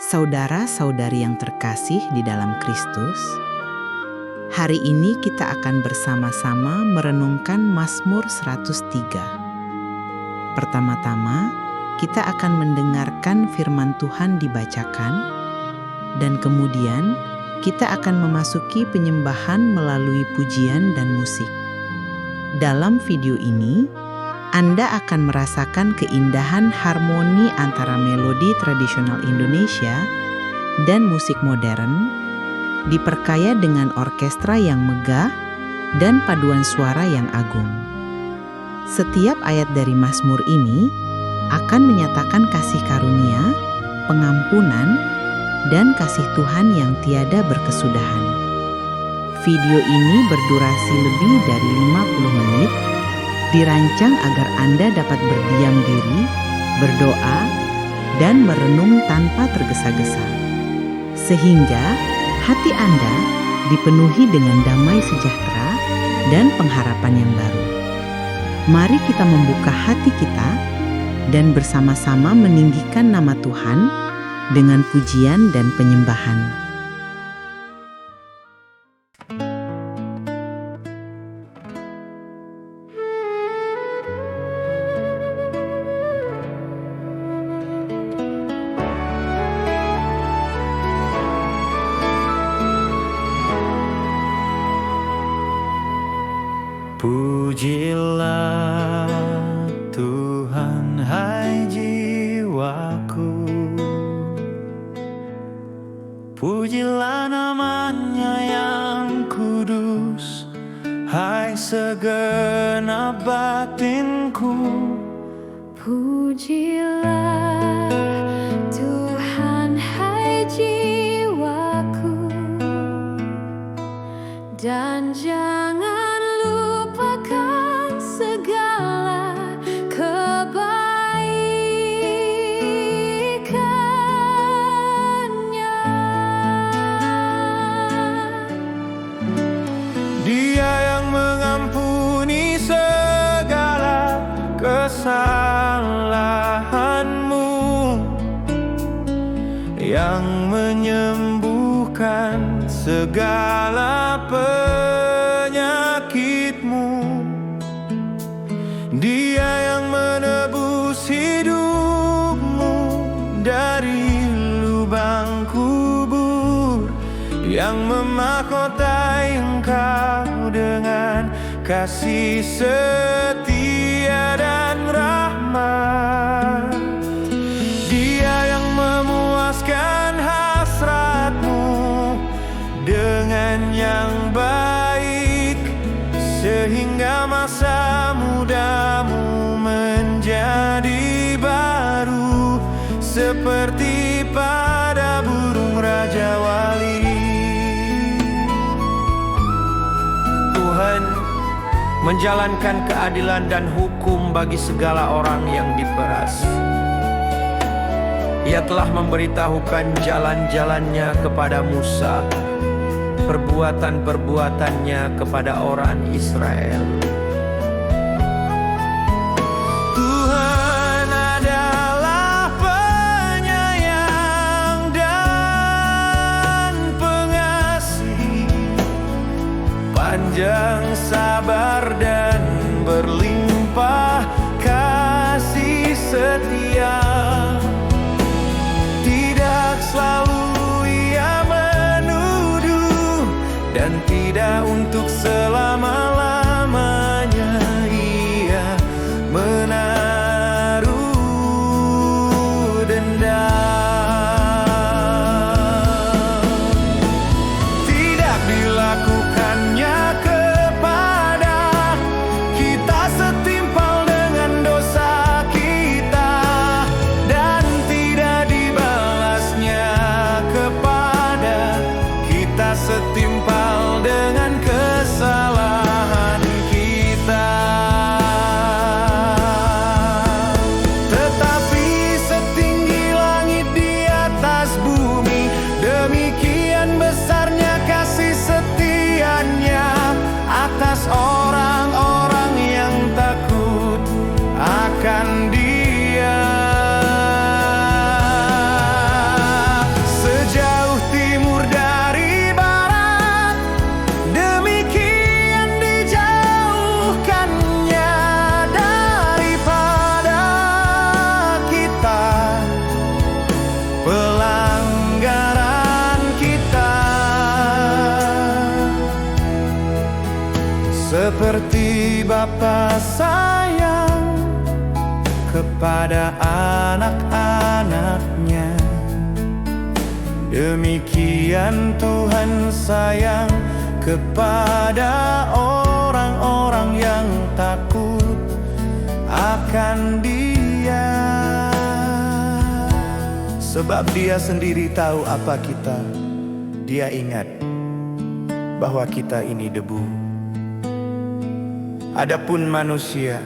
Saudara-saudari yang terkasih di dalam Kristus, hari ini kita akan bersama-sama merenungkan Mazmur 103. Pertama-tama, kita akan mendengarkan firman Tuhan dibacakan, dan kemudian kita akan memasuki penyembahan melalui pujian dan musik. Dalam video ini, Anda akan merasakan keindahan harmoni antara melodi tradisional Indonesia dan musik modern, diperkaya dengan orkestra yang megah dan paduan suara yang agung. Setiap ayat dari Mazmur ini akan menyatakan kasih karunia, pengampunan, dan kasih Tuhan yang tiada berkesudahan. Video ini berdurasi lebih dari 50 menit, dirancang agar Anda dapat berdiam diri, berdoa, dan merenung tanpa tergesa-gesa. Sehingga hati Anda dipenuhi dengan damai sejahtera dan pengharapan yang baru. Mari kita membuka hati kita dan bersama-sama meninggikan nama Tuhan dengan pujian dan penyembahan. Pujilah Tuhan, hai jiwaku. Pujilah namanya yang kudus, hai segenap batinku. Pujilah Tuhan, hai jiwaku, dan jangan lupakan segala kebaikannya. Dia yang mengampuni segala kesalahanmu, yang menyembuhkan segala penyakitmu. Dia yang menebus hidupmu dari lubang kubur, yang memahkotai engkau dengan kasih setia dan rahmat. Dia yang memuaskan hasratmu dengan yang baik, sehingga masa mudamu menjadi baru seperti pada burung raja wali. Tuhan menjalankan keadilan dan hukum bagi segala orang yang diperas. Ia telah memberitahukan jalan-jalannya kepada Musa, perbuatan-perbuatannya kepada orang Israel. Tuhan adalah penyayang dan pengasih, panjang sabar dan berlimpah kasih setia. Tidak selalu ia menuduh, dan tidak untuk selama-lamanya. seperti Bapa sayang kepada anak-anaknya, demikian Tuhan sayang kepada orang-orang yang takut akan Dia. Sebab Dia sendiri tahu apa kita. Dia ingat bahwa kita ini debu. Adapun manusia,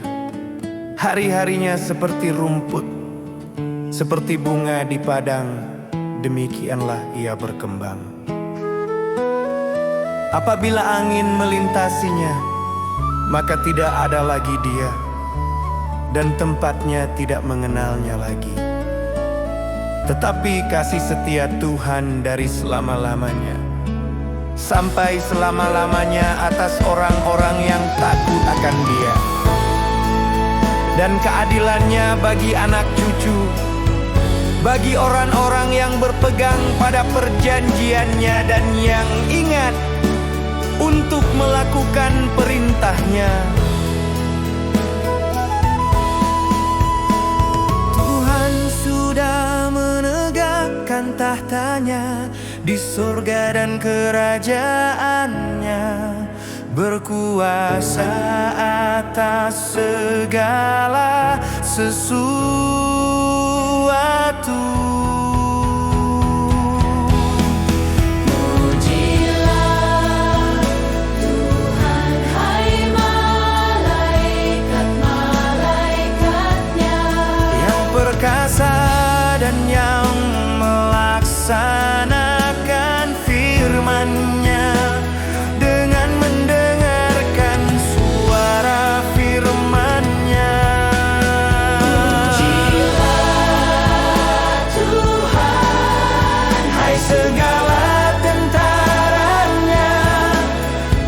hari-harinya seperti rumput, seperti bunga di padang, demikianlah ia berkembang. Apabila angin melintasinya, maka tidak ada lagi dia, dan tempatnya tidak mengenalnya lagi. Tetapi kasih setia Tuhan dari selama-lamanya sampai selama-lamanya atas orang-orang yang takut akan Dia, dan keadilannya bagi anak cucu, bagi orang-orang yang berpegang pada perjanjiannya dan yang ingat untuk melakukan perintahnya. Tuhan sudah menegakkan tahtanya di surga dan kerajaannya, berkuasa atas segala sesuatu. Pujilah Tuhan, hai malaikat-malaikatnya, Yang perkasa dan yang melaksanakan firman-Nya dengan mendengarkan suara firman-Nya. pujilah Tuhan, Hai segala tentaranya,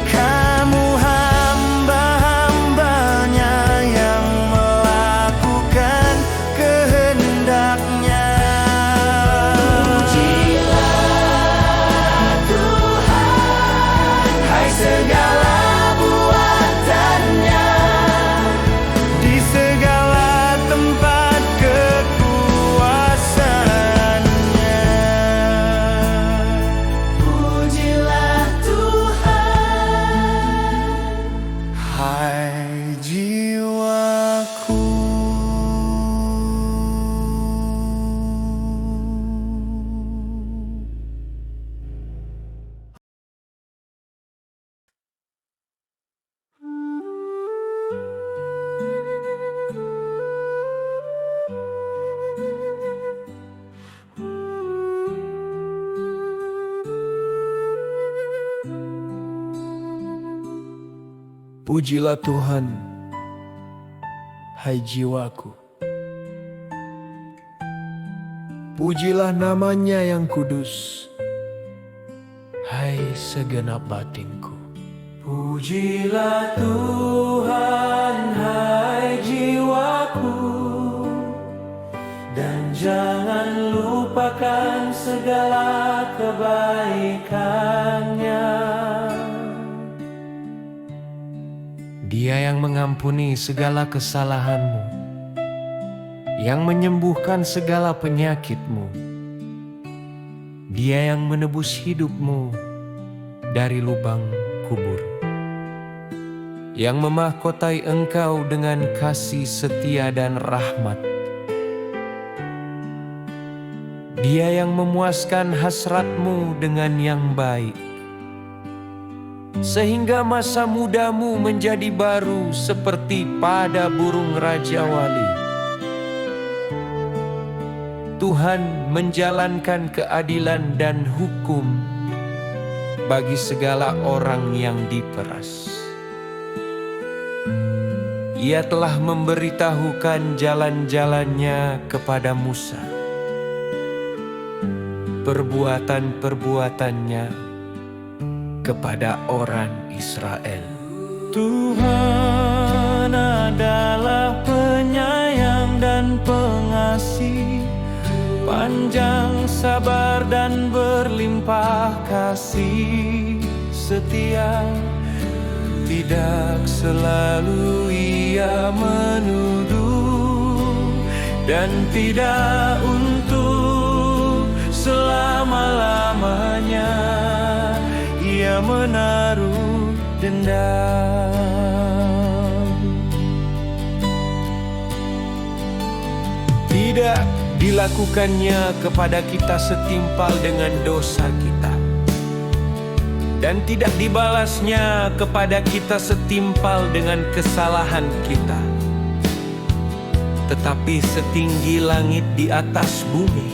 kamu hamba-hambanya yang melakukan kehendak-Nya. Hai segala buatannya, di segala tempat kekuasaannya. pujilah Tuhan. Hai jiwaku. Pujilah Tuhan, hai jiwaku. Pujilah namanya yang kudus, hai segenap batinku. Pujilah Tuhan, hai jiwaku, dan jangan lupakan segala kebaikannya. Dia yang mengampuni segala kesalahanmu, yang menyembuhkan segala penyakitmu. Dia yang menebus hidupmu dari lubang kubur, yang memahkotai engkau dengan kasih setia dan rahmat. Dia yang memuaskan hasratmu dengan yang baik, sehingga masa mudamu menjadi baru seperti pada burung Raja Wali. Tuhan menjalankan keadilan dan hukum bagi segala orang yang diperas. Ia telah memberitahukan jalan-jalannya kepada Musa, perbuatan-perbuatannya kepada orang Israel. Tuhan adalah penyayang dan pengasih, panjang sabar dan berlimpah kasih setia. Tidak selalu Ia menuduh, dan tidak untuk selama-lamanya Ia menaruh dendam. Tidak dilakukannya kepada kita setimpal dengan dosa kita, dan tidak dibalasnya kepada kita setimpal dengan kesalahan kita. Tetapi setinggi langit di atas bumi,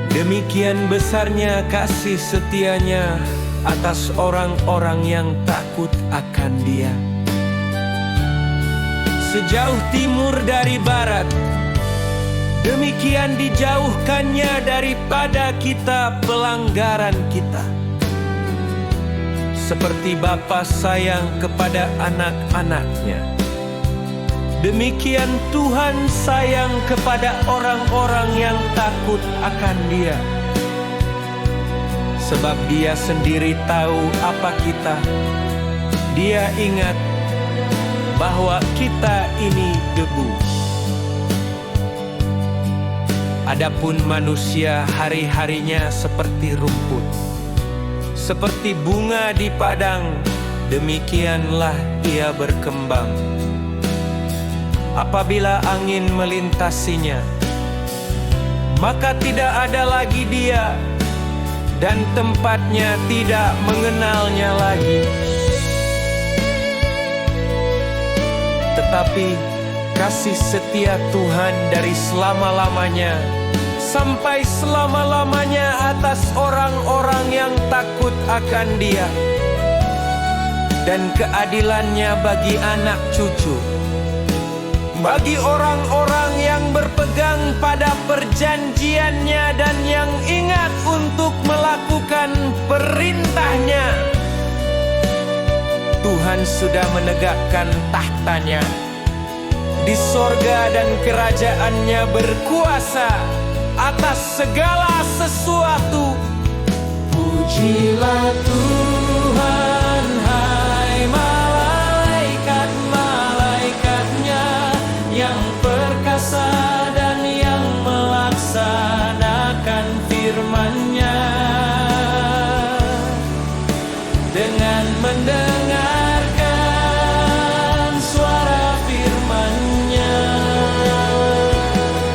demikian besarnya kasih setianya atas orang-orang yang takut akan Dia. Sejauh timur dari barat, demikian dijauhkannya daripada kita pelanggaran kita. Seperti Bapa sayang kepada anak-anaknya, demikian Tuhan sayang kepada orang-orang yang takut akan Dia. Sebab Dia sendiri tahu apa kita. Dia ingat bahwa kita ini debu. Adapun manusia hari-harinya seperti rumput, seperti bunga di padang, demikianlah ia berkembang. Apabila angin melintasinya, maka tidak ada lagi dia, dan tempatnya tidak mengenalnya lagi. Tetapi kasih setia Tuhan dari selama-lamanya sampai selama-lamanya atas orang-orang yang takut akan Dia, dan keadilannya bagi anak cucu, bagi orang-orang yang berpegang pada perjanjiannya dan yang ingat untuk melakukan perintahnya. Tuhan sudah menegakkan tahtanya di sorga, dan kerajaannya berkuasa atas segala sesuatu. Pujilah Tuhan, hai malaikat-malaikatnya yang perkasa dan yang melaksanakan firman-Nya. Dengan mendengarkan suara firman-Nya,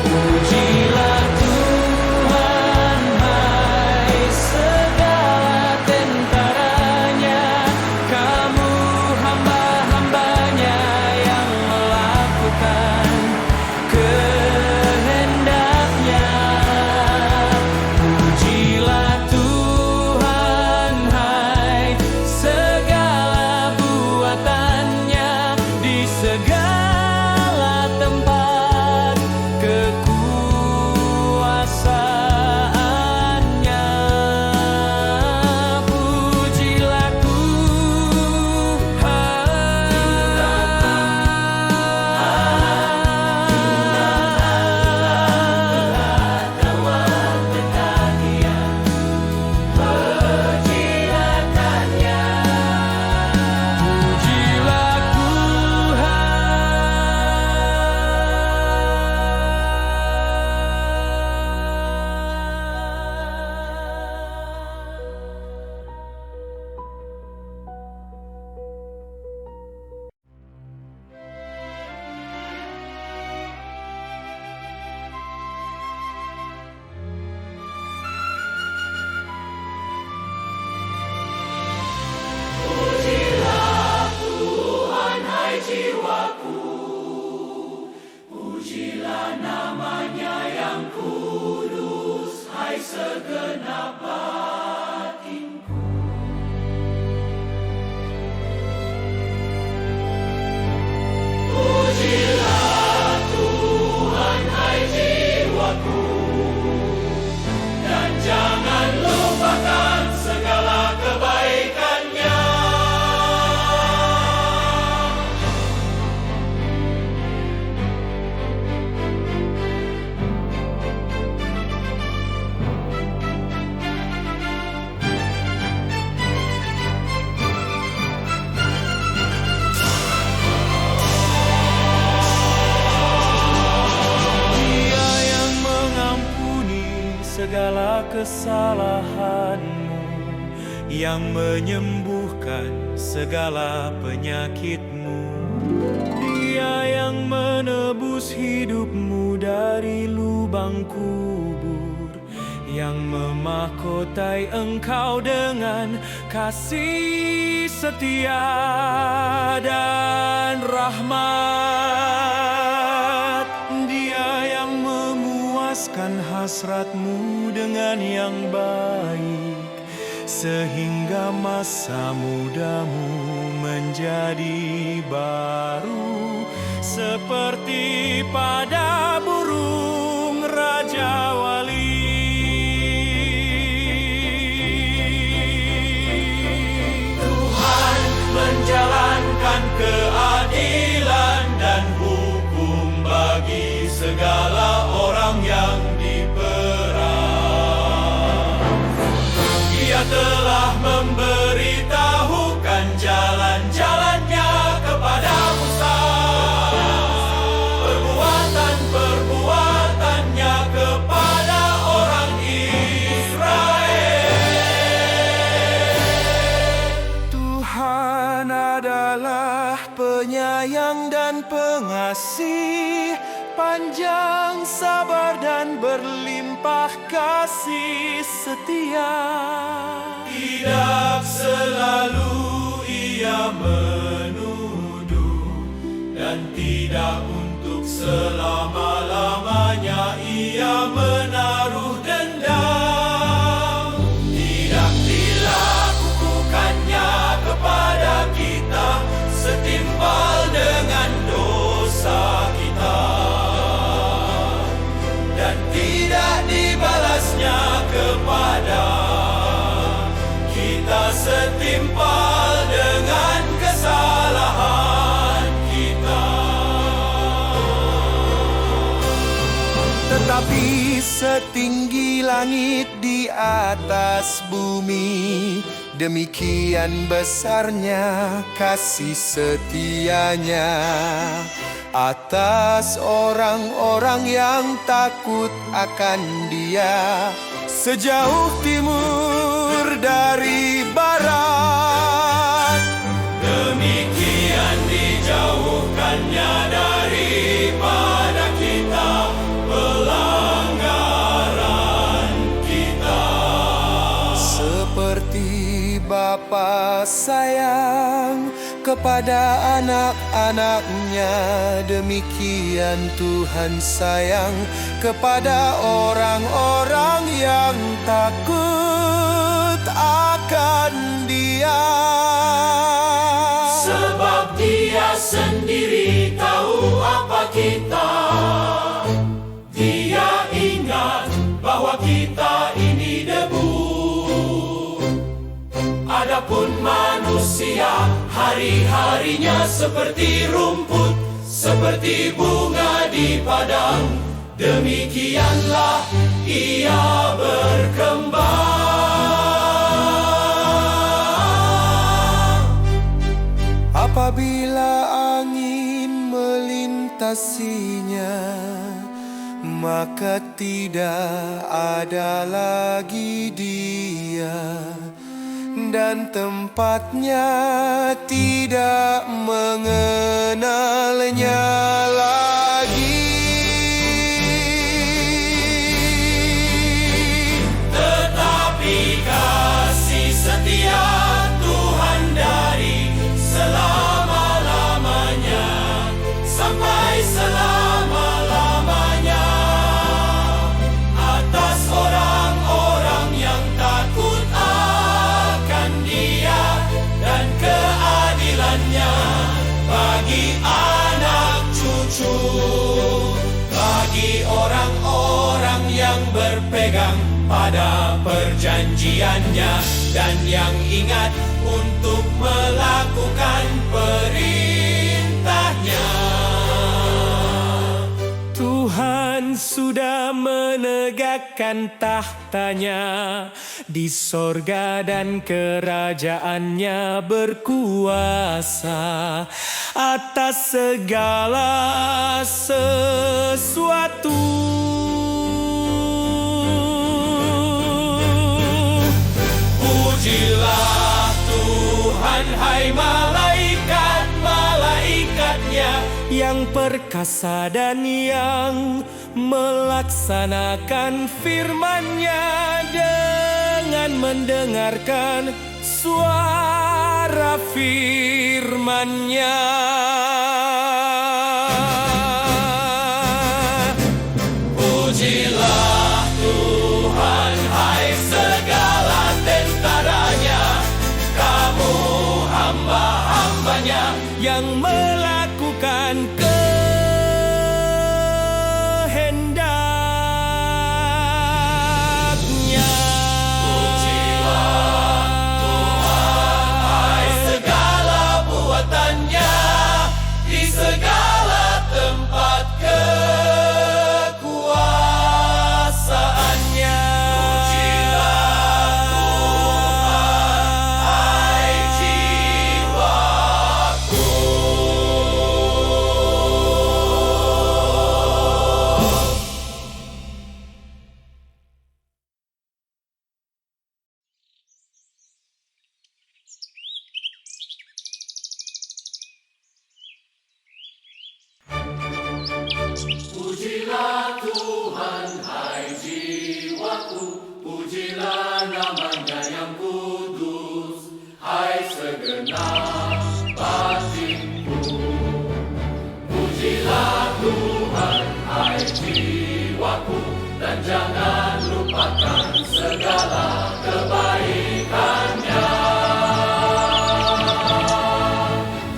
pujilah Tuhan, hai segala tentaranya, kamu hamba-hambanya yang melakukan kehendak-Nya. Pujilah Tuhan, hai segala buatannya, di segala tempat kekuasaannya. Pujilah kesalahanmu, yang menyembuhkan segala penyakitmu. Dia yang menebus hidupmu dari lubang kubur, yang memahkotai engkau dengan kasih setia dan rahmat. Dia yang memuaskan hasratmu dengan yang baik, sehingga masa mudamu menjadi baru, seperti pada burung raja wali. Tuhan menjalankan keadilan dan hukum bagi segala orang yang diperang. Dia telah memberitahukan jalan-jalannya kepada Musa, perbuatan-perbuatannya kepada orang Israel. Tuhan adalah penyayang dan pengasih, panjang sabar dan berlimpah kasih setia. Tidak selalu ia menuduh, dan tidak untuk selama-lamanya ia menaruh dendam. Tidak dilakukannya kepada kita setimpal dengan dosa kita, dan tidak dibalasnya kepada kita setimpal dengan kesalahan kita. Tetapi setinggi langit di atas bumi, demikian besarnya kasih setianya atas orang-orang yang takut akan Dia, sejauh timur dari barat. Demikian dijauhkannya daripada kita pelanggaran kita. Seperti Bapa sayang kepada anak-anaknya, demikian Tuhan sayang kepada orang-orang yang takut akan Dia. Sebab Dia sendiri tahu apa kita. Dia ingat bahwa kita ini debu. Adapun manusia, hari-harinya seperti rumput, seperti bunga di padang, demikianlah ia berkembang. Apabila angin melintasinya, maka tidak ada lagi dia, dan tempatnya tidak mengenalnya lagi. Tetapi kasih setia Tuhan dari selama-lamanya sampai selama-lamanya atas orang-orang yang takut akan Dia, dan keadilannya bagi anak cucu, bagi orang-orang yang berpegang pada perjanjiannya dan yang ingat untuk melakukan perintahnya. Tuhan sudah menegakkan tahtanya di sorga, dan kerajaannya berkuasa atas segala sesuatu. hai malaikat-malaikatnya yang perkasa dan yang melaksanakan firman-Nya dengan mendengarkan suara firman-Nya. Pujilah Tuhan, hai segala tentaranya, kamu hamba-hambanya yang melakukan kehendaknya. Pujilah Tuhan, hai segala buatannya, di segala tempat kekuasaannya. Pujilah Tuhan, hai jiwaku. Pujilah Tuhan, hai jiwaku, pujilah namanya yang kudus, hai segenap batinku. Pujilah Tuhan, hai jiwaku, dan jangan lupakan segala kebaikannya.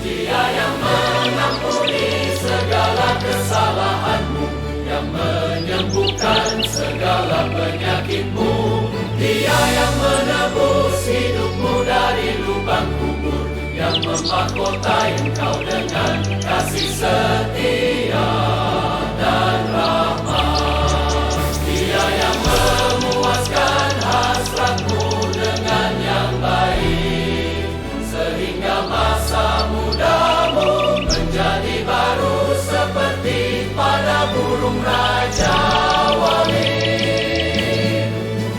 Dia yang mengampuni segala kesalahanmu, yang menyembuhkan segala penyakitmu. Dia yang menebus hidupmu dari lubang kubur, yang memahkotai engkau dengan kasih setia dan rahmat. Dia yang memuaskan hasratmu dengan yang baik, sehingga masa mudamu menjadi baru seperti pada burung raja wali.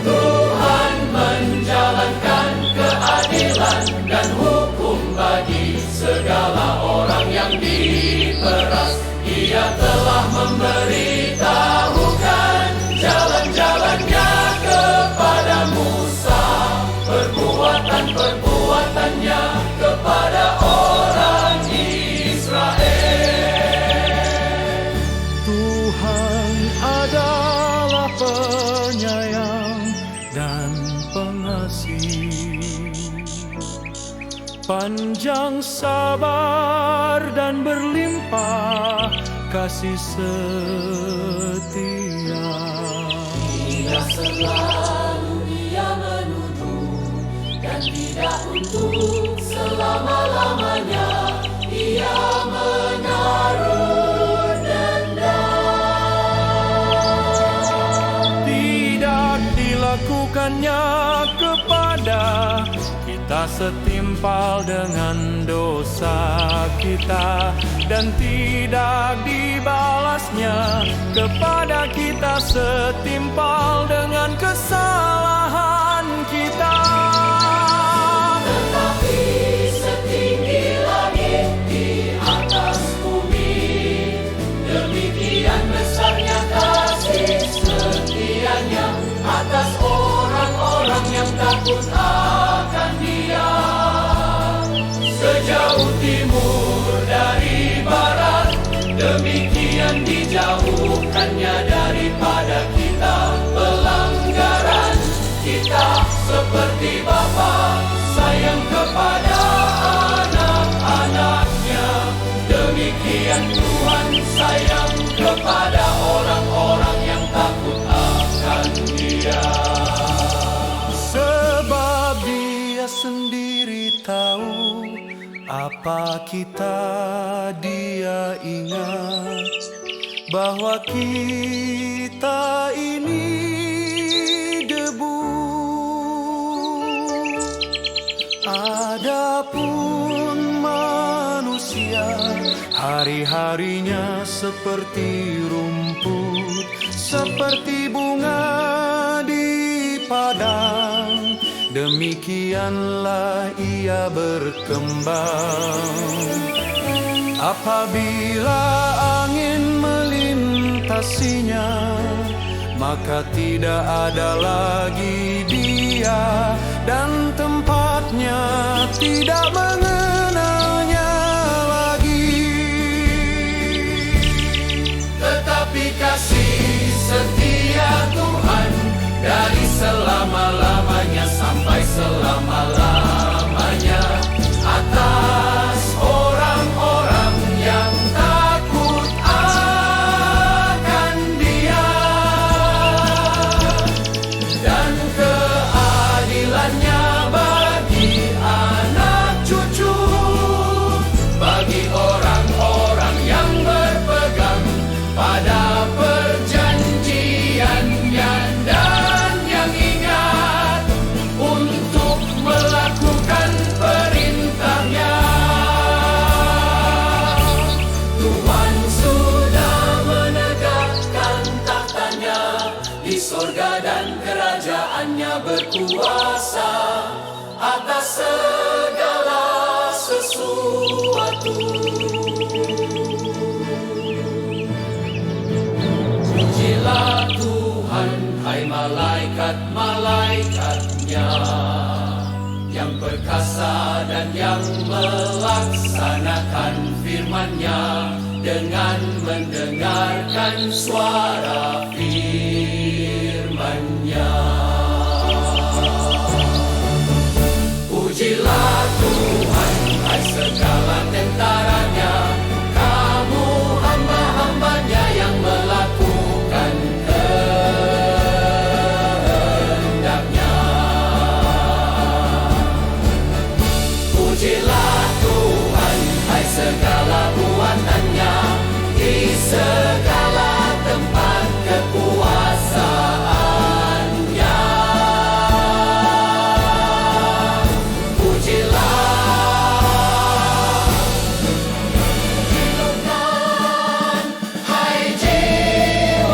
Tuhan menjalankan keadilan dan hukum bagi segala orang yang diperas. Ia telah memberitahukan jalan-jalannya kepada Musa, perbuatan-perbuatannya kepada orang Israel. Tuhan adalah penyayang dan pengasih, panjang sabar dan berlimpah kasih setia. Tidak selalu Dia menuduh, dan tidak untuk selama-lamanya Dia menaruh dendam. Tidak dilakukannya kepada kita setimpal dengan dosa kita, dan tidak dibalasnya kepada kita setimpal dengan kesalahan kita. Tetapi setinggi langit di atas bumi, demikian besarnya kasih setianya atas orang-orang yang takut akan Dia. Sejauh timur dari barat, demikian dijauhkannya daripada kita pelanggaran kita. Seperti Bapa sayang kepada anak-anaknya, demikian Tuhan sayang kepada orang-orang yang takut akan Dia. Sebab Dia sendiri tahu apa kita, Dia ingat bahwa kita ini debu. Adapun manusia, hari-harinya seperti rumput, seperti bunga di padang. demikianlah ia berkembang. Apabila angin melintasinya, maka tidak ada lagi dia, dan tempatnya tidak mengenalnya lagi. Tetapi kasih setia Tuhan dari selama-lamanya sampai selama-lamanya atas orang-orang yang takut akan Dia, dan keadilannya bagi anak cucu, bagi orang-orang yang berpegang pada perjanjiannya dan yang ingat untuk melakukan perintahnya. Tuhan sudah menegakkan tahtanya di sorga, dan kerajaannya berkuasa atas segala sesuatu. Pujilah Tuhan, hai malaikat-malaikatnya, yang perkasa dan yang melaksanakan firman-Nya dengan mendengarkan suara firman-Nya. Pujilah Tuhan, hai segala tentaranya, kamu hamba-hambanya yang melakukan kehendaknya. Pujilah Tuhan, hai segala buatannya, di segala tempat kekuasaannya. Pujilah, hidupkan, hai jiwaku.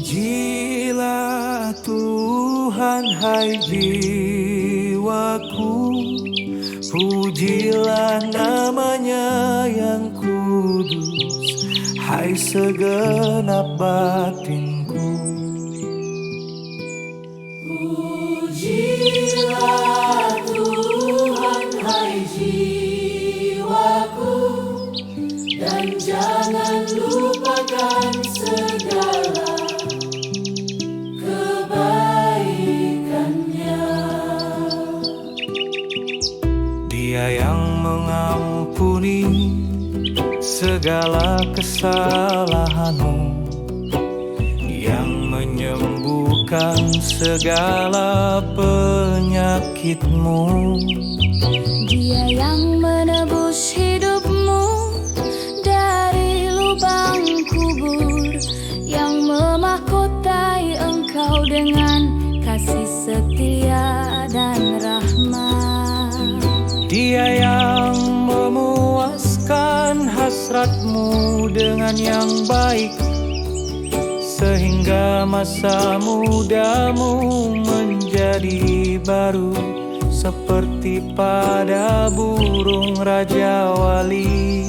Pujilah Tuhan, hai jiwaku, pujilah namanya yang kudus, hai segenap batinku. Pujilah Tuhan, hai jiwaku, dan jangan lupakan segala kebaikannya. Dia yang mengampuni segala kesalahanmu, yang menyembuhkan segala penyakitmu. Dia yang menebus hidupmu dari lubang kubur, yang memahkotai engkau dengan kasih setia dan rahmat. Dia yang memuaskan hasratmu dengan yang baik, sehingga masa mudamu menjadi baru seperti pada burung raja wali.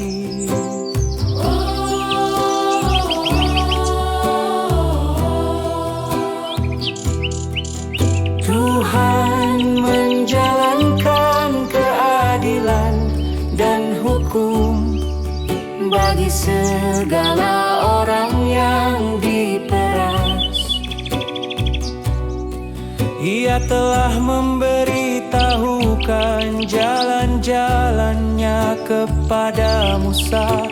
Tuhan menjalankan keadilan dan hukum bagi segala orang yang diperas. Ia telah memberitahukan jalan-jalannya berkata kepada Musa,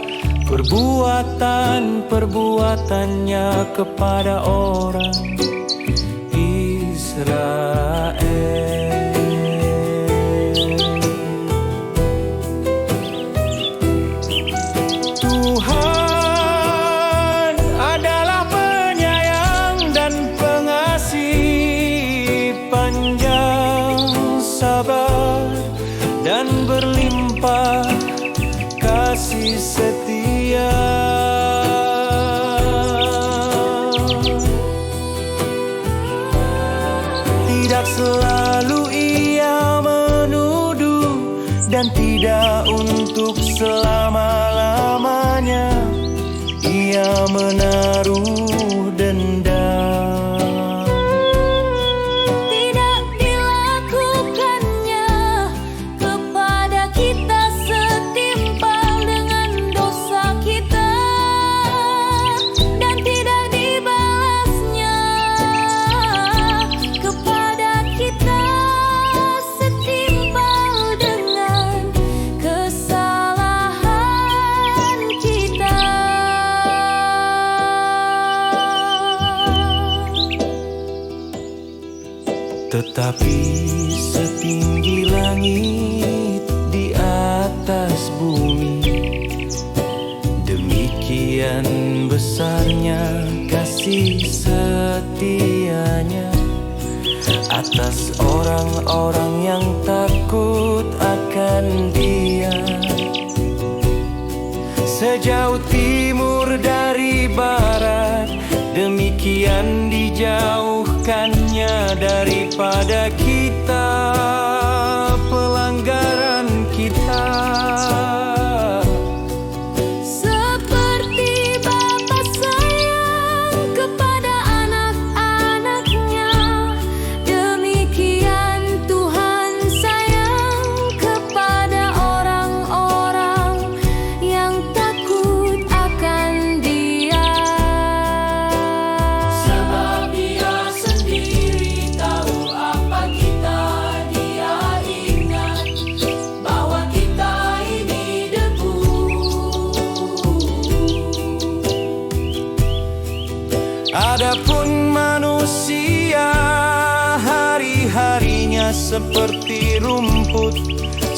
perbuatan-perbuatannya kepada orang Israel. Tuhan adalah penyayang dan pengasih, panjang sabar dan berlimpah kasih setia. Tidak selalu ia menuduh dan tidak untuk selama-lamanya ia menaruh dendam. Tidak dilakukannya kepada kita setimpal dengan dosa kita, dan tidak dibalasnya kepada kita setimpal dengan kesalahan kita. Tetapi setinggi langit di atas bumi, demikian besarnya kasih setianya atas orang-orang yang takut akan Dia. Sejauh timur dari barat, demikian dijauhkannya daripada kita pelanggaran kita. Seperti Bapa sayang kepada anak-anaknya, demikian Tuhan sayang kepada orang-orang yang takut akan Dia. Sebab Dia sendiri tahu apa kita, Dia ingat bahwa kita ini debu. Adapun manusia, hari-harinya seperti rumput,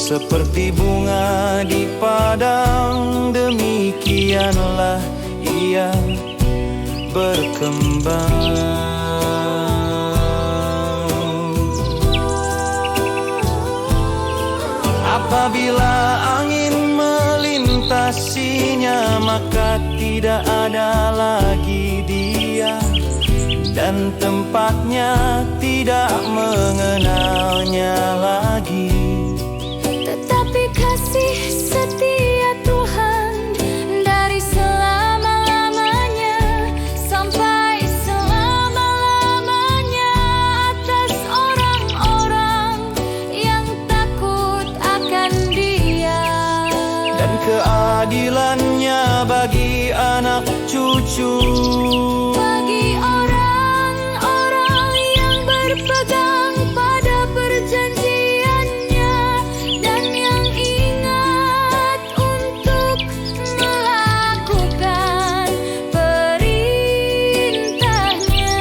seperti bunga di padang, demikianlah ia berkembang. Apabila angin melintasinya, maka tidak ada lagi dia, dan tempatnya tidak mengenalnya lagi. Tetapi kasih setia Tuhan dari selama-lamanya sampai selama-lamanya atas orang-orang yang takut akan Dia. Dan keadilannya bagi anak cucu, Bagi orang-orang yang berpegang pada perjanjiannya dan yang ingat untuk melakukan perintahnya.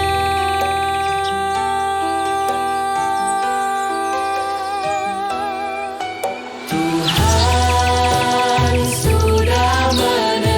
Tuhan sudah menegakkan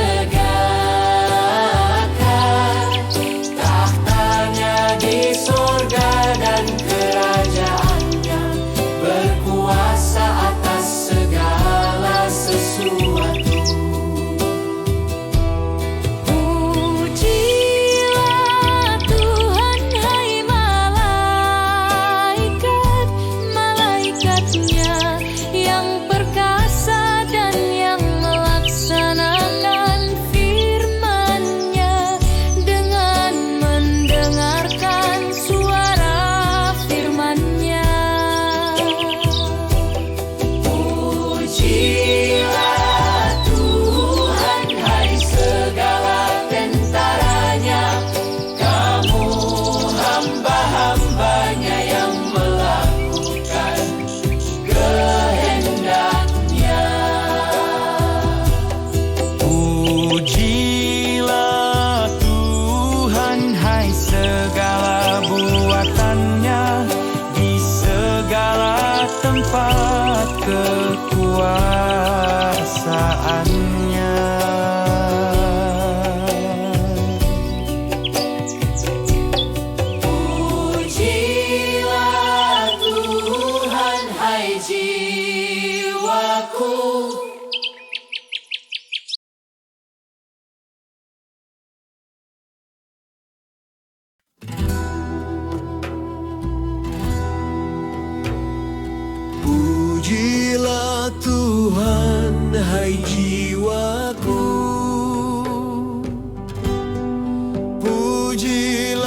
Tuhan, hai jiwaku, pujilah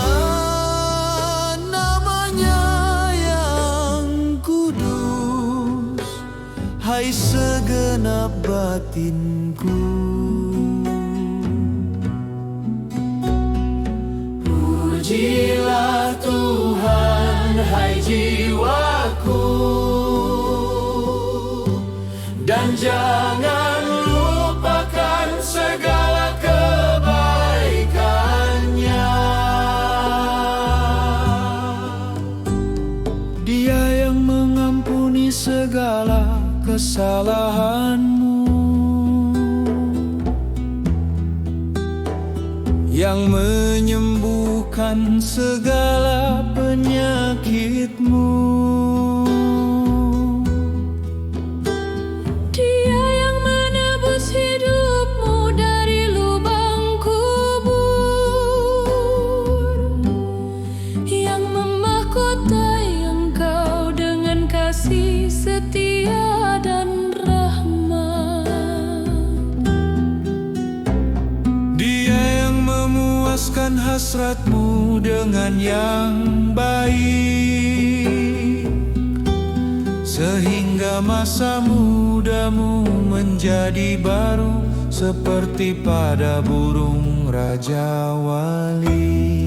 namanya yang kudus, hai segenap batinku. Pujilah Tuhan, hai jiwaku, dan jangan lupakan segala kebaikannya. Dia yang mengampuni segala kesalahanmu, yang menyembuhkan segala penyakitmu. Dia yang menebus hidupmu dari lubang kubur, yang memahkotai engkau dengan kasih setia dan rahmat. Dia yang memuaskan hasratmu dengan yang baik, sehingga masa mudamu menjadi baru seperti pada burung raja wali.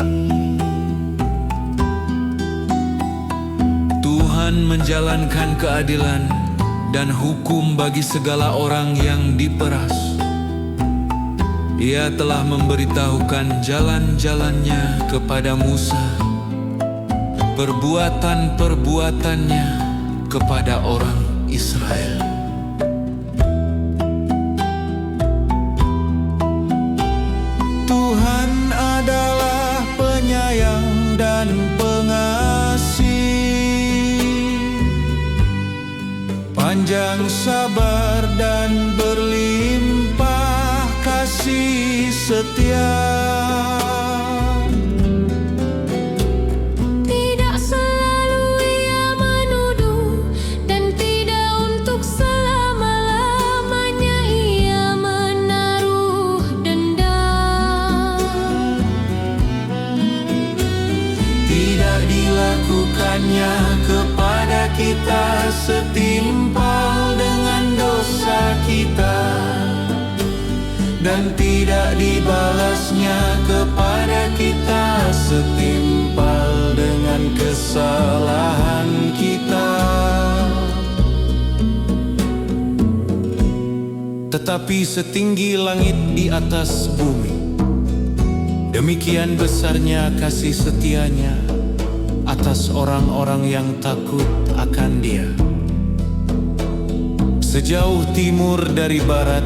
Tuhan menjalankan keadilan dan hukum bagi segala orang yang diperas. Ia telah memberitahukan jalan-jalannya kepada Musa, perbuatan-perbuatannya kepada orang Israel. Tuhan adalah penyayang dan pengasih, panjang sabar dan berlimpah kasih setia. Tidak selalu ia menuduh, dan tidak untuk selama-lamanya ia menaruh dendam. Tidak dilakukannya kepada kita setimpal dengan dosa kita, dan tidak dibalasnya kepada kita setimpal dengan kesalahan kita. Tetapi setinggi langit di atas bumi, demikian besarnya kasih setianya atas orang-orang yang takut akan Dia. Sejauh timur dari barat,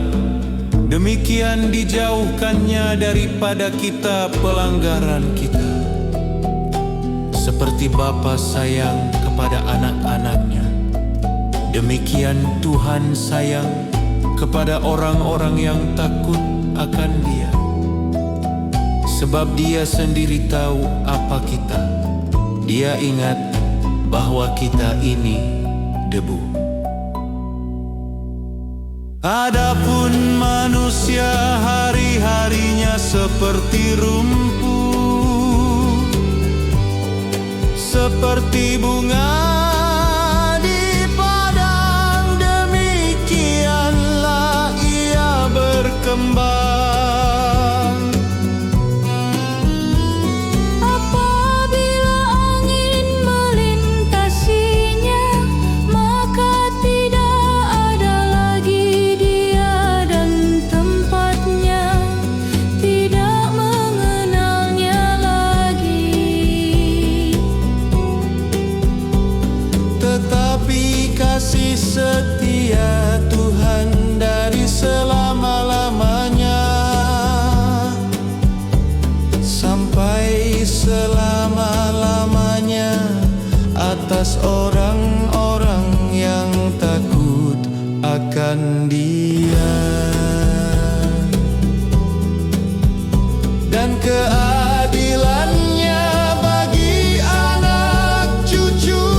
demikian dijauhkannya daripada kita pelanggaran kita. Seperti Bapa sayang kepada anak-anaknya, demikian Tuhan sayang kepada orang-orang yang takut akan Dia. Sebab Dia sendiri tahu apa kita. Dia ingat bahwa kita ini debu. Adapun manusia hari-harinya seperti rumput, seperti bunga di padang, demikianlah ia berkembang. Apabila angin melintasinya, maka tidak ada lagi dia, dan tempatnya tidak mengenalnya lagi. Tetapi kasih setia Tuhan dari selama-lamanya sampai selama-lamanya atas orang-orang yang takut akan Dia. Dan keadilannya bagi anak cucu,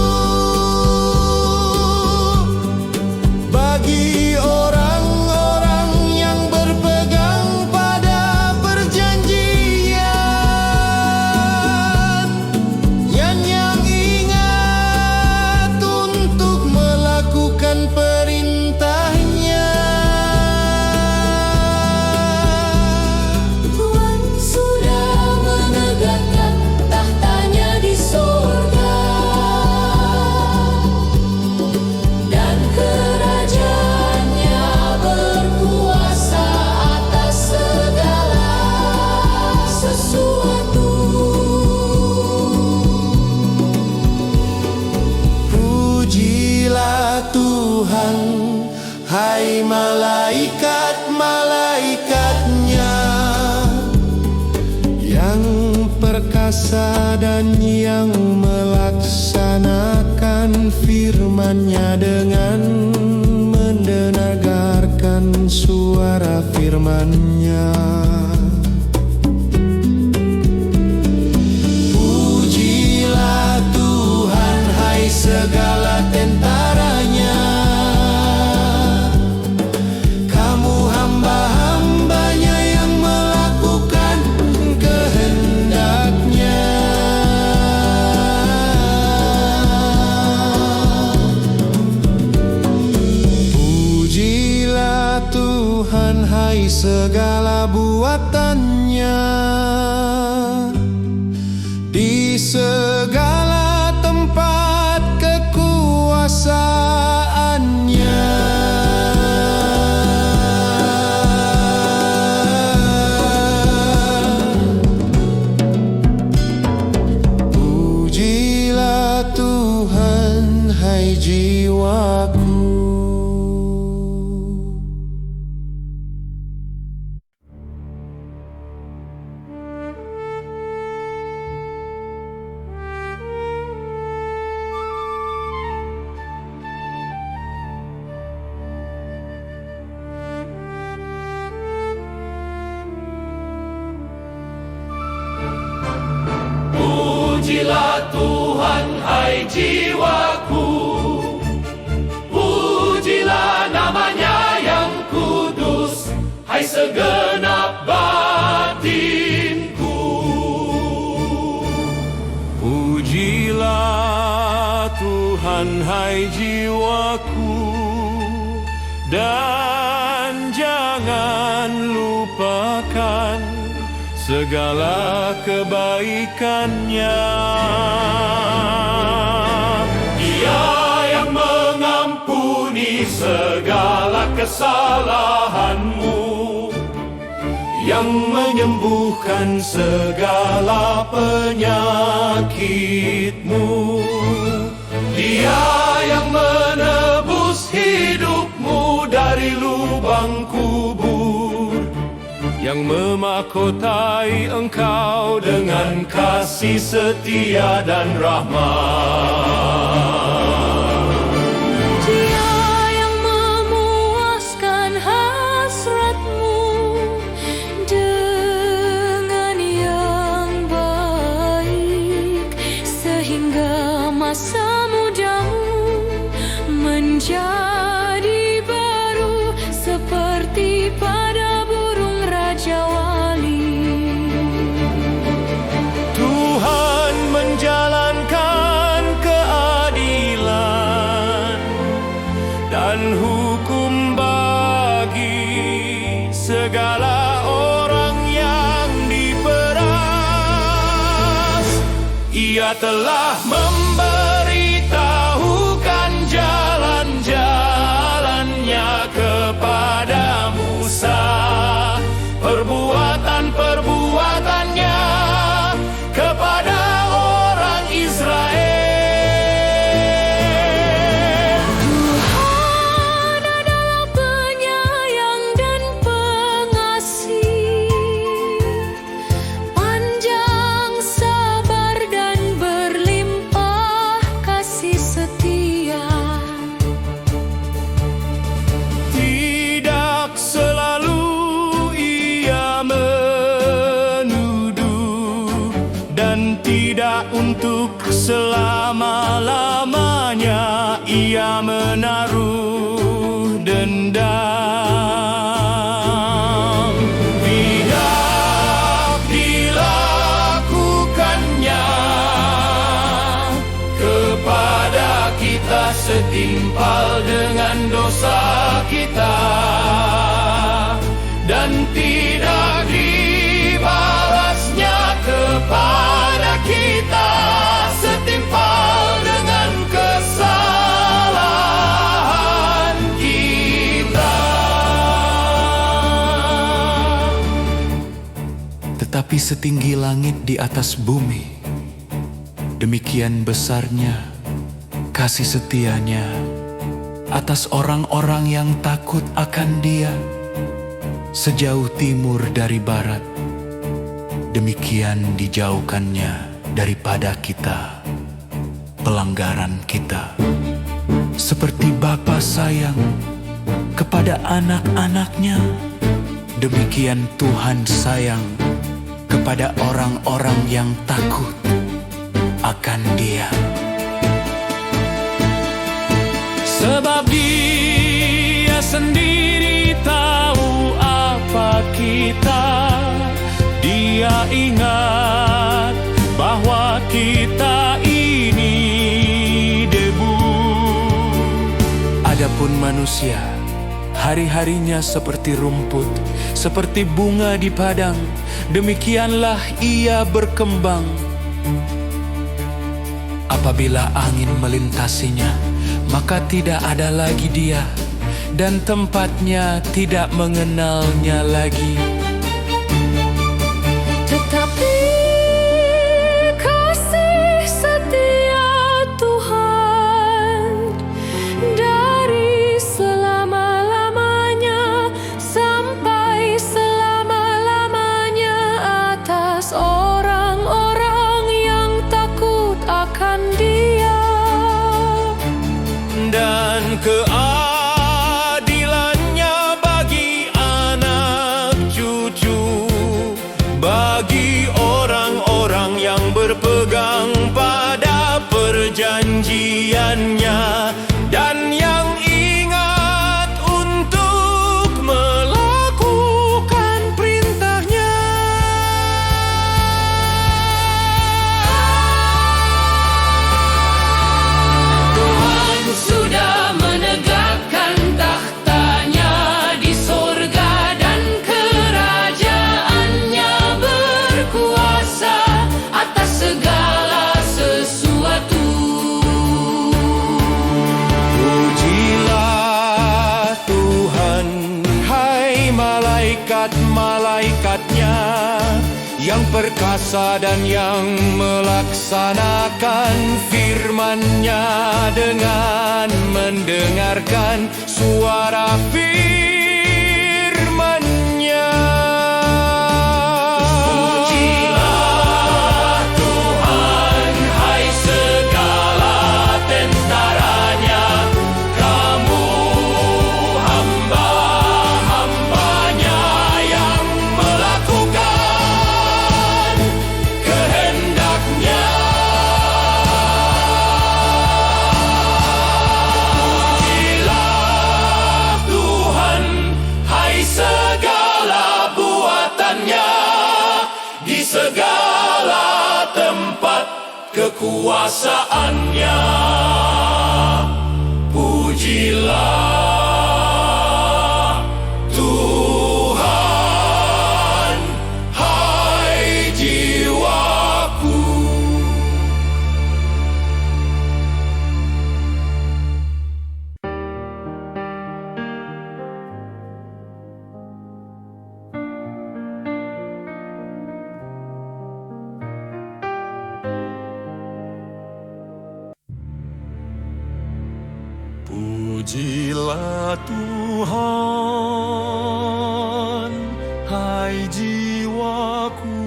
bagi malaikat-malaikatnya yang perkasa dan yang melaksanakan firman-Nya dengan mendengarkan suara firman-Nya. Pujilah Tuhan, hai segala tentaranya, kamu hamba-hambanya yang melakukan kehendak-Nya. Pujilah Tuhan, hai segala buatan-Nya, di segala tempat kekuasaan-Nya. Pujilah Tuhan, hai jiwaku. Pujilah Tuhan, hai jiwaku. Pujilah namanya yang kudus, hai segenap batinku. Pujilah Tuhan, hai jiwaku, dan jangan lupakan segala kebaikan-Nya. Dia yang mengampuni segala kesalahanmu, Yang menyembuhkan segala penyakitmu. Dia yang menebus hidupmu dari lubang kubur, Yang memahkotai engkau dengan kasih setia dan rahmat. Dia yang memuaskan hasratmu dengan yang baik, sehingga masa mudamu menjadi baru seperti pada burung raja wali. Tuhan menjalankan keadilan dan hukum bagi segala orang yang diperas. Ia telah memberitahukan jalan-jalannya kepada Musa, perbuatan-perbuatannya kepada orang Israel. Tuhan adalah penyayang dan pengasih, panjang sabar dan berlimpah kasih setia. Tidak selalu Ia menuduh, dan tidak untuk selama-lamanya Ia menaruh dendam. Tidak dilakukannya kepada kita setimpal dengan dosa kita, dan tidak dibalasnya kepada kita setimpal dengan kesalahan kita. Tetapi setinggi langit di atas bumi, demikian besarnya kasih setia-Nya atas orang-orang yang takut akan Dia. sejauh timur dari barat, demikian dijauhkannya daripada kita pelanggaran kita. Seperti Bapa sayang kepada anak-anaknya, demikian Tuhan sayang kepada orang-orang yang takut akan Dia. Sebab Dia sendiri tahu apa kita. Dia ingat bahwa kita ini debu. Adapun manusia, hari-harinya seperti rumput, seperti bunga di padang, demikianlah ia berkembang. Apabila angin melintasinya, maka tidak ada lagi dia, dan tempatnya tidak mengenalnya lagi. Tetapi kasih setia Tuhan dari selama-lamanya sampai selama-lamanya atas orang-orang yang takut akan Dia. Dan keadilannya bagi anak cucu, bagi orang-orang yang berpegang pada perjanjiannya dan yang ingat untuk melakukan perintahnya. Tuhan sudah menegakkan tahtanya di sorga dan kerajaannya berkuasa atas segala sesuatu. Pujilah Tuhan, hai malaikat-malaikatnya yang perkasa dan yang melaksanakan firman-Nya dengan mendengarkan suara firman-Nya. Pujilah Tuhan, hai segala tentaranya, kamu hamba-hambanya yang melakukan kehendak-Nya. Pujilah Tuhan, hai segala buatannya, di segala tempat kekuasaannya. Pujilah Tuhan, hai jiwaku. Pujilah Tuhan, hai jiwaku.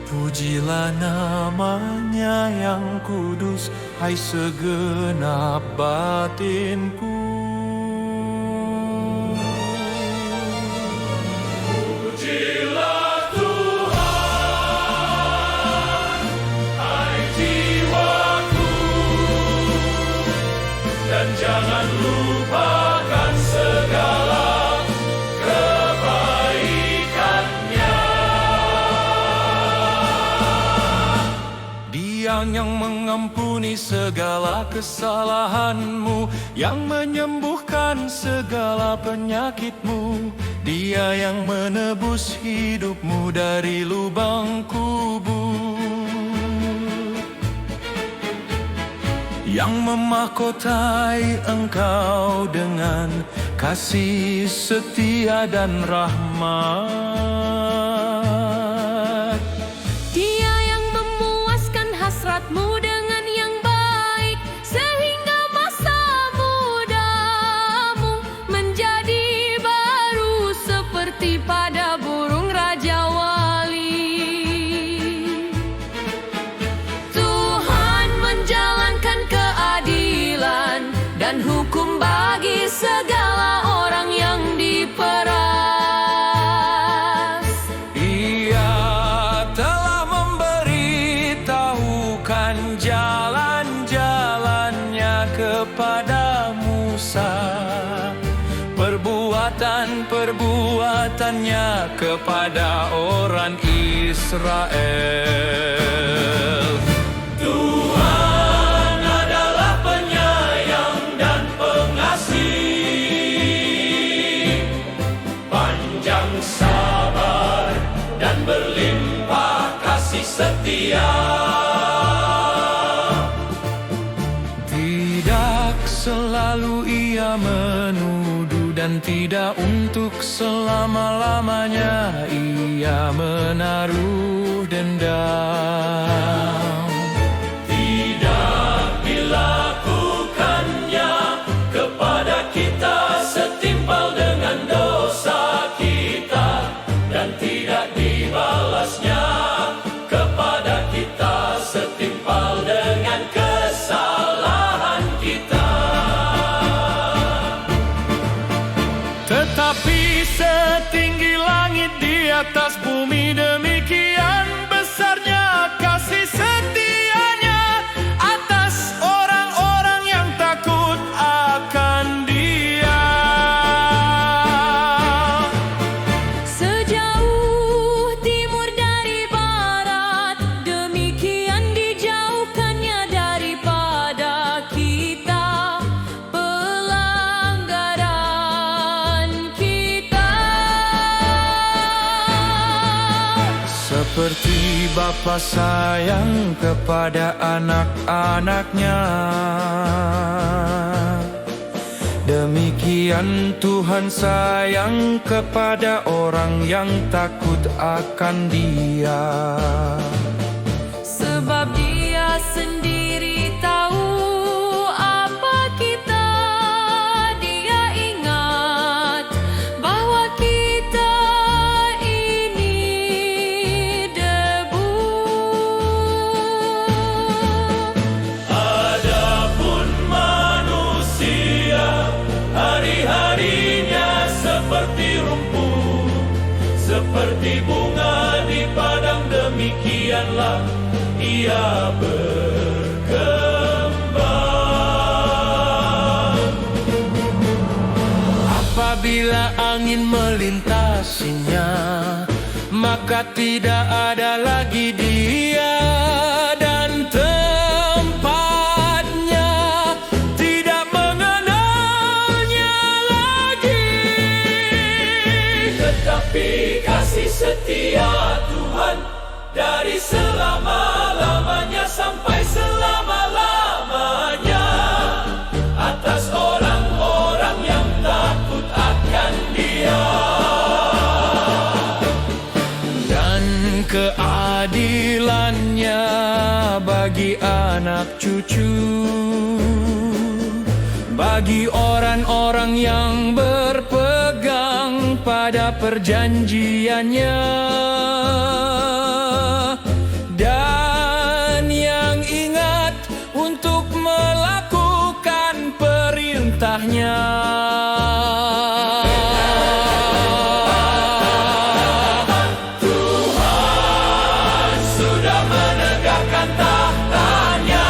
Pujilah nama-Nya yang kudus, hai segenap batinku. Pujilah Tuhan, hai jiwaku, dan jangan lupakan segala kebaikan-Nya. Dia yang mengampuni segala kesalahanmu, yang menyembuhkan segala penyakitmu. Dia yang menebus hidupmu dari lubang kubur, yang memahkotai engkau dengan kasih setia dan rahmat. Dia yang memuaskan hasratmu dengan yang baik, sehingga masa mudamu menjadi baik. seperti pada burung Raja Wali. Tuhan menjalankan keadilan dan hukum bagi segala orang yang diperas. Ia telah memberitahukan jalan-jalannya kepada Musa, perbuatan-perbuatannya kepada orang Israel. Tuhan adalah penyayang dan pengasih, panjang sabar dan berlimpah kasih setia. Tidak selalu ia menuduh dan tidak untuk selama-lamanya ia menaruh dendam. Tidak dilakukannya kepada kita setimpal dengan dosa kita, dan tidak dibalasnya kepada kita setimpal dengan kesalahan kita. Tetapi setinggi langit di atas bumi, demikian besarnya kasih setianya atas orang-orang yang takut akan Dia. Sejauh timur dari barat, demikian dijauhkannya daripada kita pelanggaran kita. Seperti Bapa sayang kepada anak-anaknya, demikian Tuhan sayang kepada orang yang takut akan Dia. Sebab Dia sendiri tahu apa kita. Dia ingat bahwa kita ini debu. Adapun manusia, hari-harinya seperti rumput, seperti bunga di padang, demikianlah ia berkembang. Apabila angin melintasinya, maka tidak ada lagi dia, dan tempatnya tidak mengenalnya lagi. Tetapi kasih setia Tuhan dari selama-lamanya sampai selama-lamanya atas orang-orang yang takut akan Dia. Dan keadilannya bagi anak cucu, bagi orang-orang yang berpegang pada perjanjiannya, dan yang ingat untuk melakukan perintahnya. Tuhan sudah menegakkan tahtanya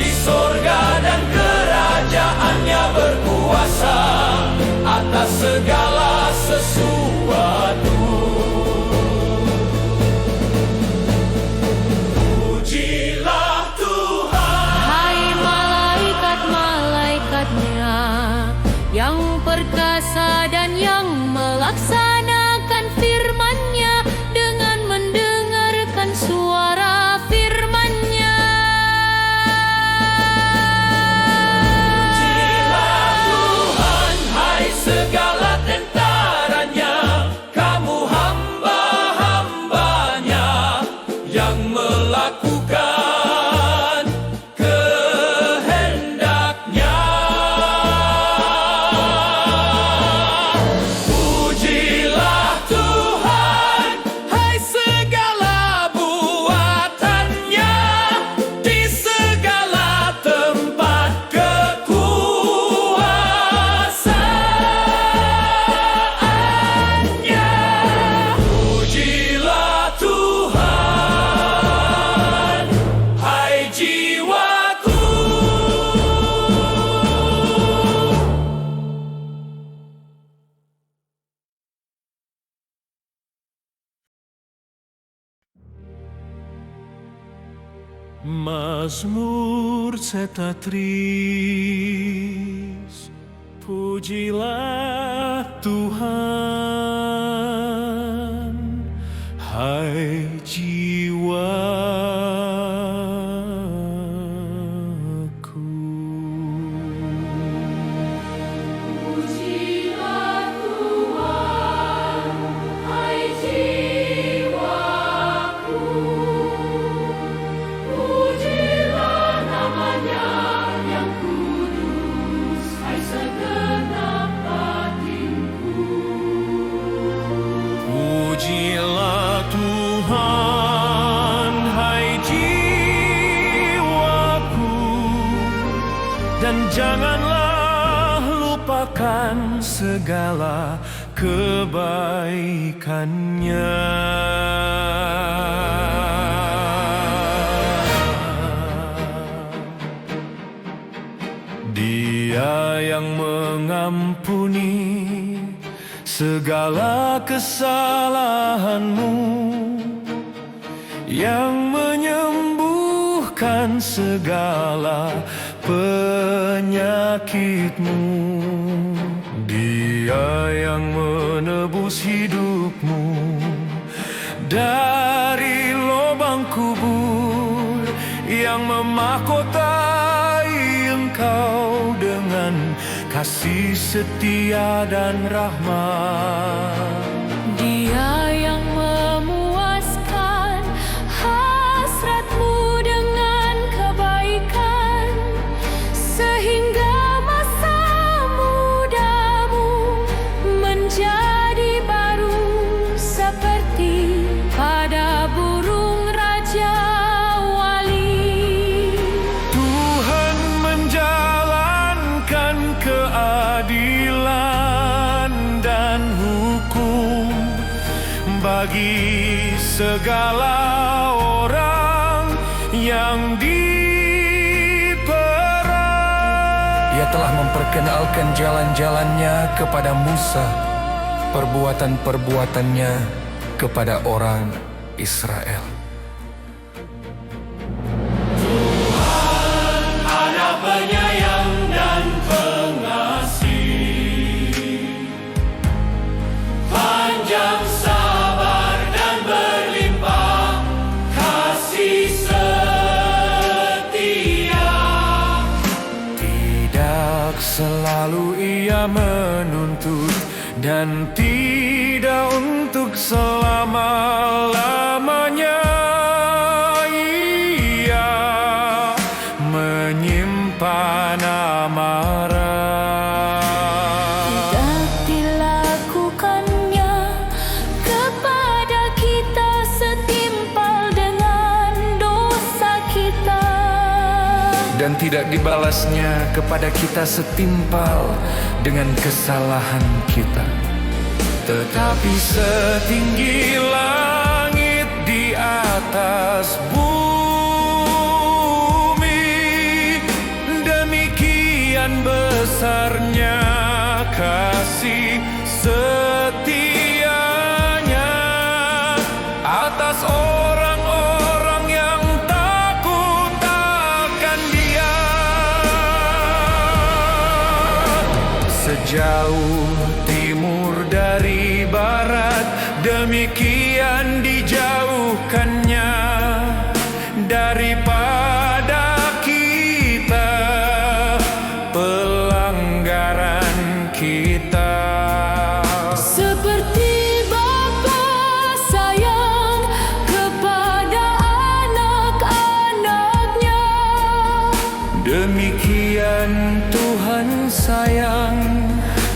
di sorga, dan kerajaannya berkuasa atas segala sesuatu. Pujilah Tuhan. Hai malaikat-malaikatnya yang perkasa dan yang melaksanakan firman-Nya dengan mendengarkan suara firman-Nya. Pujilah Tuhan, hai segala tentaranya, kamu hamba-hambanya yang melakukan kehendaknya. Mazmur Setatris, pujilah Tuhan, hai jiwaku. Pujilah Tuhan, hai jiwaku. Pujilah namanya yang kudus, hai segenap batinku. Pujilah Tuhan, hai jiwaku, dan janganlah lupakan segala kebaikannya. Dia yang mengampuni segala kesalahanmu, yang menyembuhkan segala penyakitmu. Dia yang menebus hidupmu dari lubang kubur, yang memahkotai engkau dengan kasih setia dan rahmat. Dia yang memuaskan hasratmu dengan kebaikan, sehingga masa mudamu menjadi baru seperti pada burung raja wali. Tuhan menjalankan keadilan dan hukum bagi segala orang yang diperang. Ia telah memperkenalkan jalan-jalannya kepada Musa, perbuatan-perbuatannya kepada orang Israel. Ada penyayang dan pengasih, panjang sabar dan berlimpah kasih setia. Tidak selalu ia menuntut, dan tidak untuk selama-lamanya. Ia menyimpan amarah. Tidak dilakukannya kepada kita setimpal dengan dosa kita, Dan tidak dibalasnya kepada kita setimpal dengan kesalahan kita. Tetapi setinggi langit di atas bumi, demikian besarnya kasih setianya atas orang-orang yang takut akan Dia. Sejauh timur dari barat, demikian dijauhkannya daripada kita pelanggaran kita. seperti Bapa sayang kepada anak-anaknya, Demikian Tuhan sayang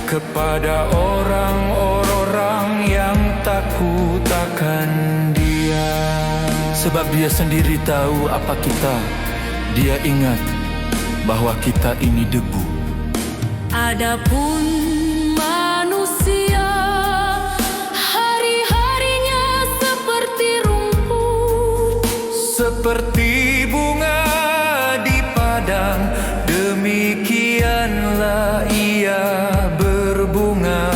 kepada orang-orang yang takut akan Dia. Sebab Dia sendiri tahu apa kita. Dia ingat bahwa kita ini debu. Adapun manusia hari-harinya seperti rumput, Seperti bunga di padang, demikianlah ia berbunga.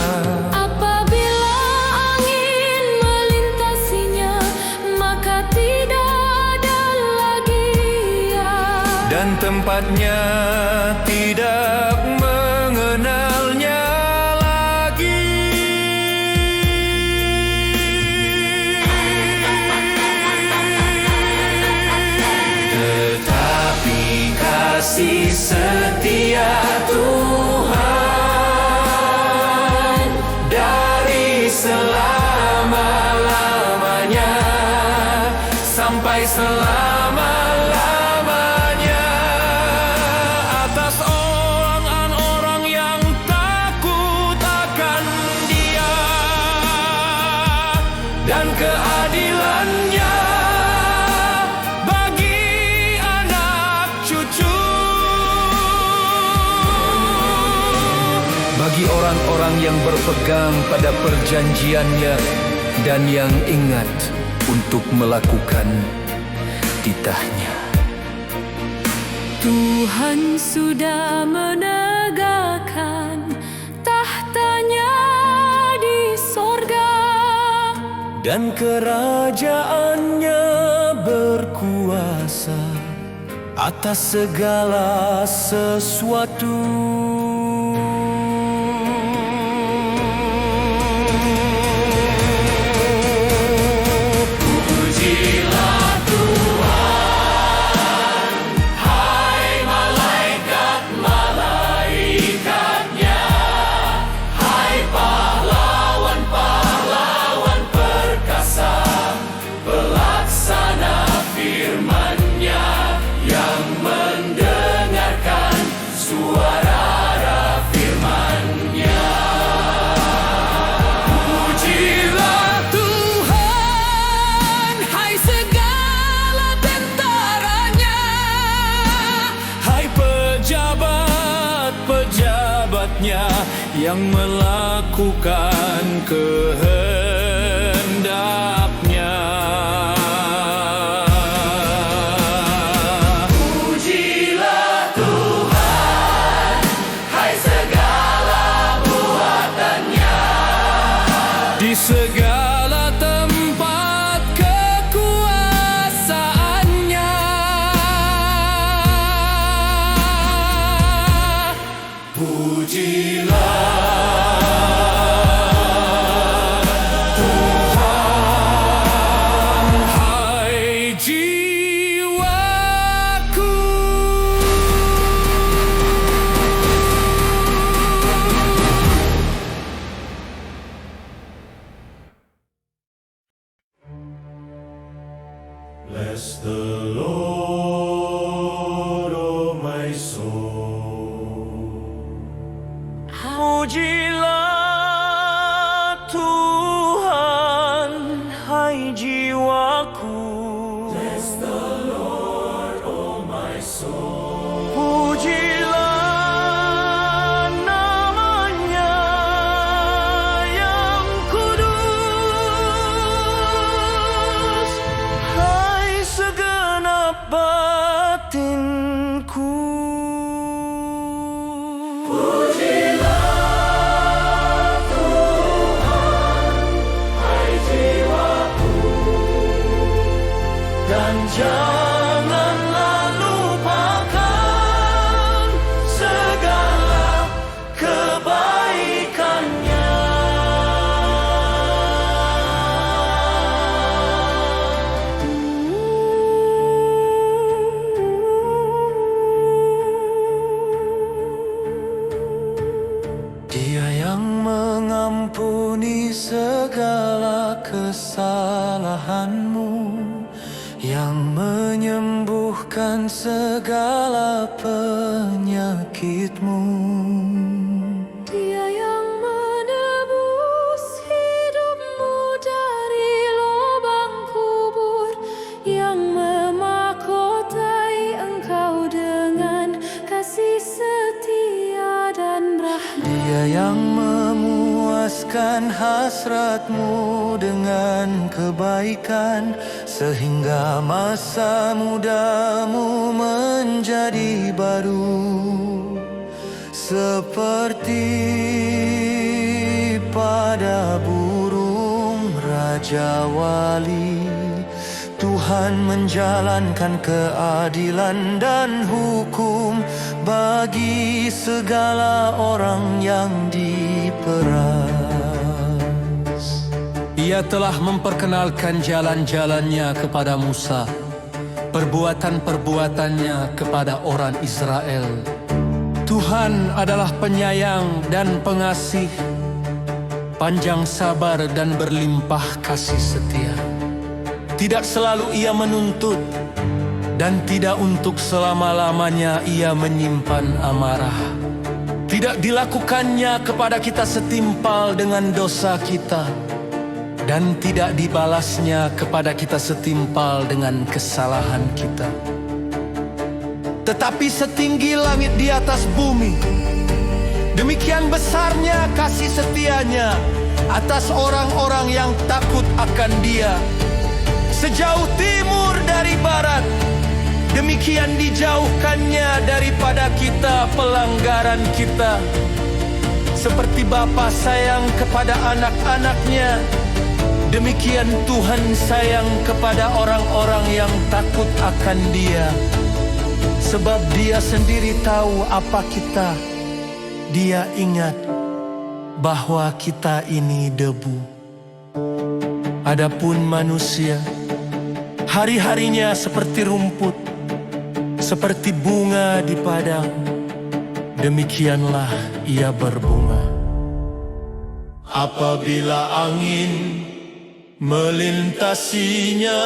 apabila angin melintasinya, maka tidak ada lagi tempatnya tidak mengenalnya lagi. Tetapi kasih setia Tuhan dari selama-lamanya sampai selama-lamanya atas orang-orang yang takut akan Dia dan keadilannya bagi anak cucu. Bagi orang-orang yang berpegang pada perjanjiannya dan yang ingat untuk melakukan titahnya. Tuhan sudah menegakkan tahtanya di sorga, Dan kerajaannya berkuasa atas segala sesuatu. Yang melakukan kehendaknya. Pujilah Tuhan, hai segala buatannya. Di segala tempat kekuasaannya. Pujilah Bless the Lord, oh my soul. Pujilah Tuhan, hai jiwaku. Bless the Lord, oh my soul. Pujilah namanya yang kudus, hai segenap batinku. Dan janganlah lupakan segala kebaikannya. Dia yang mengampuni segala kesalahanmu, yang menyembuhkan segala penyakitmu. Dia yang menebus hidupmu dari lubang kubur, yang memahkotai engkau dengan kasih setia dan rahmat. Dia yang memuaskan hasratmu dengan kebaikan, sehingga masa mudamu menjadi baru, seperti pada burung raja wali. Tuhan Tuhan menjalankan keadilan dan hukum bagi segala orang yang diperas. Ia telah memperkenalkan jalan-jalannya kepada Musa, perbuatan-perbuatannya kepada orang Israel. Tuhan adalah penyayang dan pengasih, panjang sabar dan berlimpah kasih setia. Tidak selalu ia menuntut, dan tidak untuk selama-lamanya ia menyimpan amarah. Tidak dilakukannya kepada kita setimpal dengan dosa kita, dan tidak dibalasnya kepada kita setimpal dengan kesalahan kita. Tetapi setinggi langit di atas bumi, demikian besarnya kasih setianya atas orang-orang yang takut akan Dia. Sejauh timur dari barat, demikian dijauhkannya daripada kita pelanggaran kita. Seperti bapa sayang kepada anak-anaknya, demikian Tuhan sayang kepada orang-orang yang takut akan Dia. Sebab Dia sendiri tahu apa kita. Dia ingat bahwa kita ini debu. Adapun manusia, hari-harinya seperti rumput, seperti bunga di padang, demikianlah ia berbunga. Apabila angin melintasinya,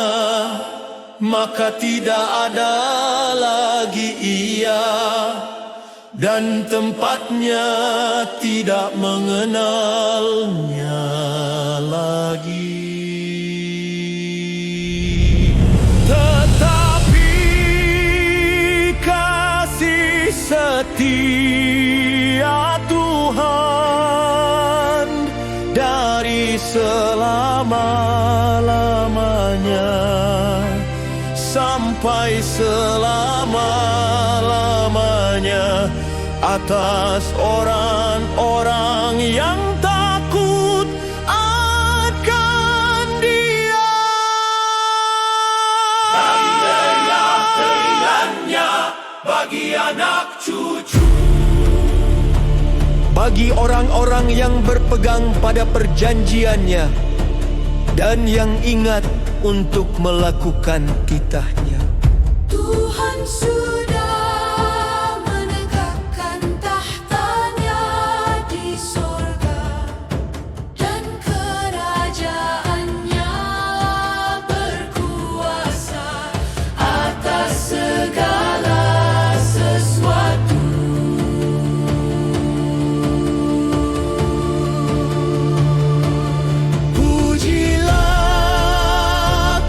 maka tidak ada lagi ia, dan tempatnya tidak mengenalnya lagi. Tetapi kasih setia Tuhan dari selama-lamanya sampai selama-lamanya atas orang-orang yang takut akan Dia. Dan keyakinannya bagi anak cucu, Bagi orang-orang yang berpegang pada perjanjiannya dan yang ingat untuk melakukan titahnya. Tuhan sudah menegakkan tahtanya di sorga, dan kerajaannya berkuasa atas segala sesuatu. Pujilah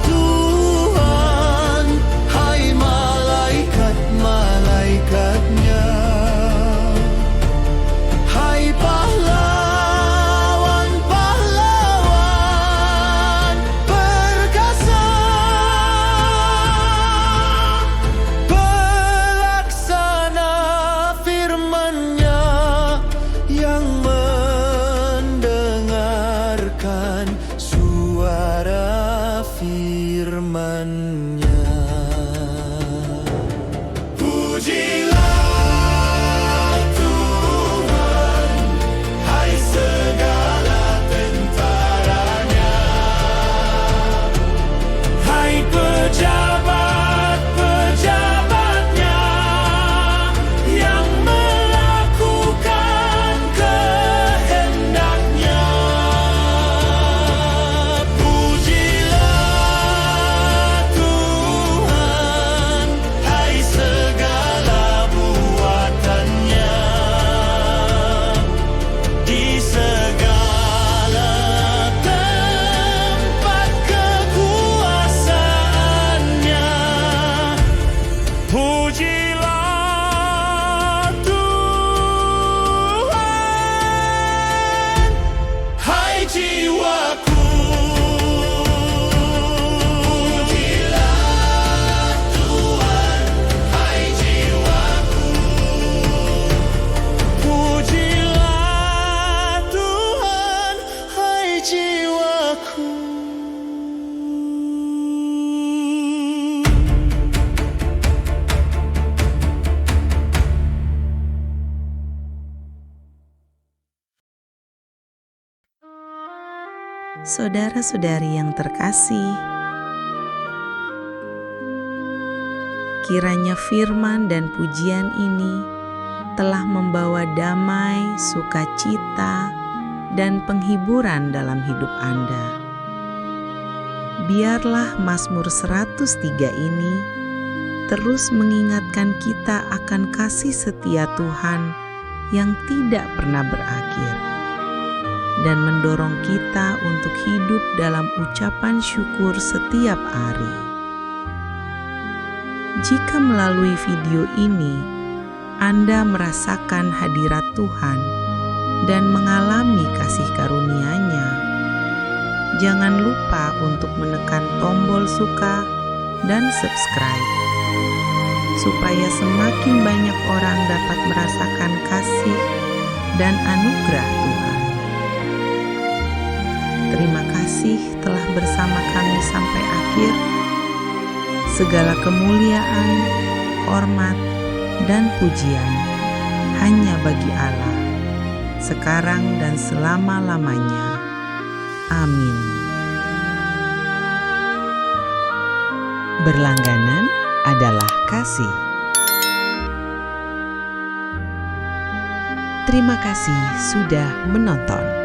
Tuhan, hai malaikat-malaikatnya, hai pahlawan-pahlawan perkasa, pelaksana firman-Nya yang mendengarkan suara firman-Nya. pujilah Tuhan, hai segala tentaranya, hai pejabat-pejabatnya yang melakukan kehendaknya. Pujilah Tuhan, hai segala buatannya, di segala tempat kekuasaannya. Pujilah Tuhan, hai jiwaku. Pujilah Tuhan, hai jiwaku. Pujilah Tuhan, hai jiwaku. Saudara-saudari yang terkasih, kiranya firman dan pujian ini telah membawa damai, sukacita, dan penghiburan dalam hidup Anda. Biarlah Mazmur 103 ini terus mengingatkan kita akan kasih setia Tuhan yang tidak pernah berakhir, dan mendorong kita untuk hidup dalam ucapan syukur setiap hari. Jika melalui video ini Anda merasakan hadirat Tuhan dan mengalami kasih karunia-Nya, jangan lupa untuk menekan tombol suka dan subscribe, supaya semakin banyak orang dapat merasakan kasih dan anugerah Tuhan. Terima kasih telah bersama kami sampai akhir. Segala kemuliaan, hormat, dan pujian hanya bagi Allah, sekarang dan selama-lamanya. Amin. Berlangganan adalah kasih. Terima kasih sudah menonton.